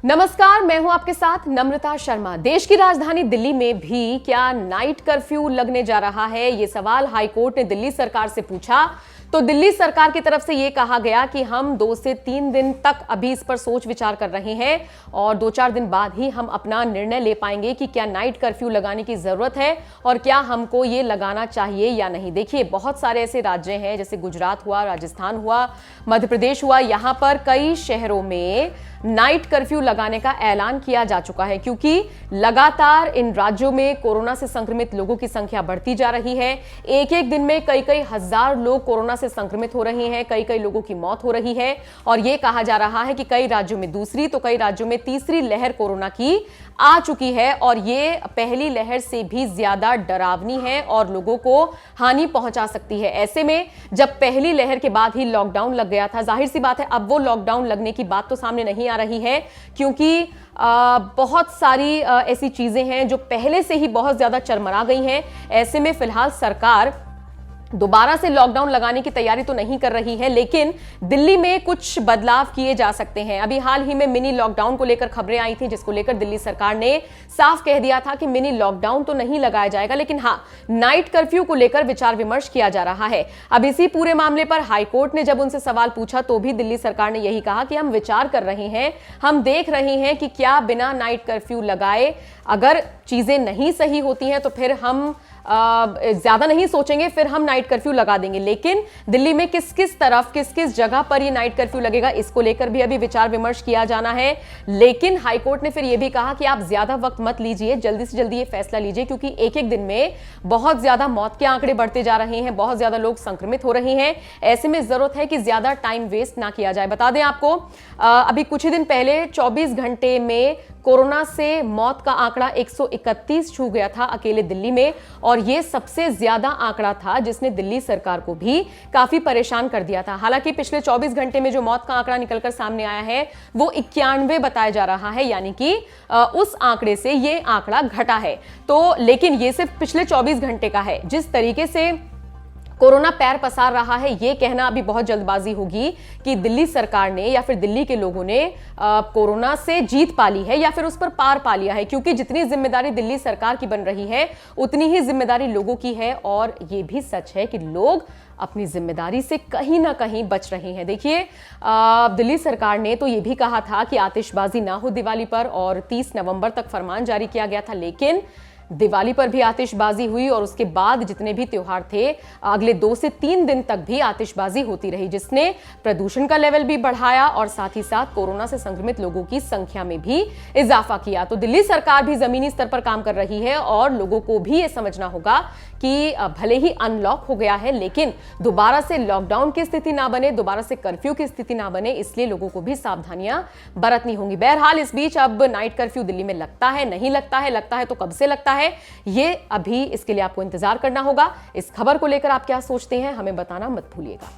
नमस्कार, मैं हूं आपके साथ नम्रता शर्मा। देश की राजधानी दिल्ली में भी क्या नाइट कर्फ्यू लगने जा रहा है, ये सवाल हाईकोर्ट ने दिल्ली सरकार से पूछा। तो दिल्ली सरकार की तरफ से यह कहा गया कि हम 2 से 3 दिन तक अभी इस पर सोच विचार कर रहे हैं और 2-4 दिन बाद ही हम अपना निर्णय ले पाएंगे कि क्या नाइट कर्फ्यू लगाने की जरूरत है और क्या हमको ये लगाना चाहिए या नहीं। देखिए, बहुत सारे ऐसे राज्य हैं, जैसे गुजरात हुआ, राजस्थान हुआ, मध्य प्रदेश हुआ, यहां पर कई शहरों में नाइट कर्फ्यू लगाने का ऐलान किया जा चुका है, क्योंकि लगातार इन राज्यों में कोरोना से संक्रमित लोगों की संख्या बढ़ती जा रही है। एक एक दिन में कई हजार लोग कोरोना से संक्रमित हो रहे हैं, कई लोगों की मौत हो रही है और यह कहा जा रहा है कि कई राज्यों में दूसरी तो कई राज्यों में तीसरी लहर कोरोना की आ चुकी है और यह पहली लहर से भी ज्यादा डरावनी है और लोगों को हानि पहुंचा सकती है। ऐसे में जब पहली लहर के बाद ही लॉकडाउन लग गया था, जाहिर सी बात है अब वो लॉकडाउन लगने की बात तो सामने नहीं आ रही है, क्योंकि बहुत सारी ऐसी चीजें हैं जो पहले से ही बहुत ज्यादा चरमरा गई हैं। ऐसे में फिलहाल सरकार दोबारा से लॉकडाउन लगाने की तैयारी तो नहीं कर रही है, लेकिन दिल्ली में कुछ बदलाव किए जा सकते हैं। अभी हाल ही में मिनी लॉकडाउन को लेकर खबरें आई थी, जिसको लेकर दिल्ली सरकार ने साफ कह दिया था कि मिनी लॉकडाउन तो नहीं लगाया जाएगा, लेकिन हां, नाइट कर्फ्यू को लेकर विचार विमर्श किया जा रहा है। अब इसी पूरे मामले पर हाईकोर्ट ने जब उनसे सवाल पूछा तो भी दिल्ली सरकार ने यही कहा कि हम विचार कर रहे हैं, हम देख रहे हैं कि क्या बिना नाइट कर्फ्यू लगाए अगर चीजें नहीं सही होती हैं तो फिर हम ज्यादा नहीं सोचेंगे, फिर हम नाइट कर्फ्यू लगा देंगे। लेकिन दिल्ली में किस किस तरफ किस किस जगह पर ये नाइट कर्फ्यू लगेगा, इसको लेकर भी अभी विचार विमर्श किया जाना है। लेकिन हाईकोर्ट ने फिर यह भी कहा कि आप ज्यादा वक्त मत लीजिए, जल्दी से जल्दी ये फैसला लीजिए, क्योंकि एक एक दिन में बहुत ज्यादा मौत के आंकड़े बढ़ते जा रहे हैं, बहुत ज्यादा लोग संक्रमित हो रहे हैं। ऐसे में जरूरत है कि ज्यादा टाइम वेस्ट ना किया जाए। बता दें आपको, अभी कुछ ही दिन पहले 24 घंटे में कोरोना से मौत का आंकड़ा 131 छू गया था अकेले दिल्ली में, और यह सबसे ज्यादा आंकड़ा था जिसने दिल्ली सरकार को भी काफी परेशान कर दिया था। हालांकि पिछले 24 घंटे में जो मौत का आंकड़ा निकलकर सामने आया है वो 91 बताया जा रहा है, यानी कि उस आंकड़े से यह आंकड़ा घटा है। तो लेकिन यह सिर्फ पिछले 24 घंटे का है। जिस तरीके से कोरोना पैर पसार रहा है, यह कहना अभी बहुत जल्दबाजी होगी कि दिल्ली सरकार ने या फिर दिल्ली के लोगों ने कोरोना से जीत पा ली है या फिर उस पर पार पा लिया है, क्योंकि जितनी जिम्मेदारी दिल्ली सरकार की बन रही है उतनी ही जिम्मेदारी लोगों की है। और यह भी सच है कि लोग अपनी जिम्मेदारी से कहीं ना कहीं बच रहे हैं। देखिए, दिल्ली सरकार ने तो यह भी कहा था कि आतिशबाजी ना हो दिवाली पर, और 30 नवंबर तक फरमान जारी किया गया था, लेकिन दिवाली पर भी आतिशबाजी हुई और उसके बाद जितने भी त्योहार थे अगले 2 से 3 दिन तक भी आतिशबाजी होती रही, जिसने प्रदूषण का लेवल भी बढ़ाया और साथ ही साथ कोरोना से संक्रमित लोगों की संख्या में भी इजाफा किया। तो दिल्ली सरकार भी जमीनी स्तर पर काम कर रही है और लोगों को भी यह समझना होगा कि भले ही अनलॉक हो गया है, लेकिन दोबारा से लॉकडाउन की स्थिति ना बने, दोबारा से कर्फ्यू की स्थिति ना बने, इसलिए लोगों को भी सावधानियां बरतनी होंगी। बहरहाल इस बीच अब नाइट कर्फ्यू दिल्ली में लगता है, नहीं लगता है, लगता है तो कब से लगता है, ये अभी इसके लिए आपको इंतजार करना होगा। इस खबर को लेकर आप क्या सोचते हैं, हमें बताना मत भूलिएगा।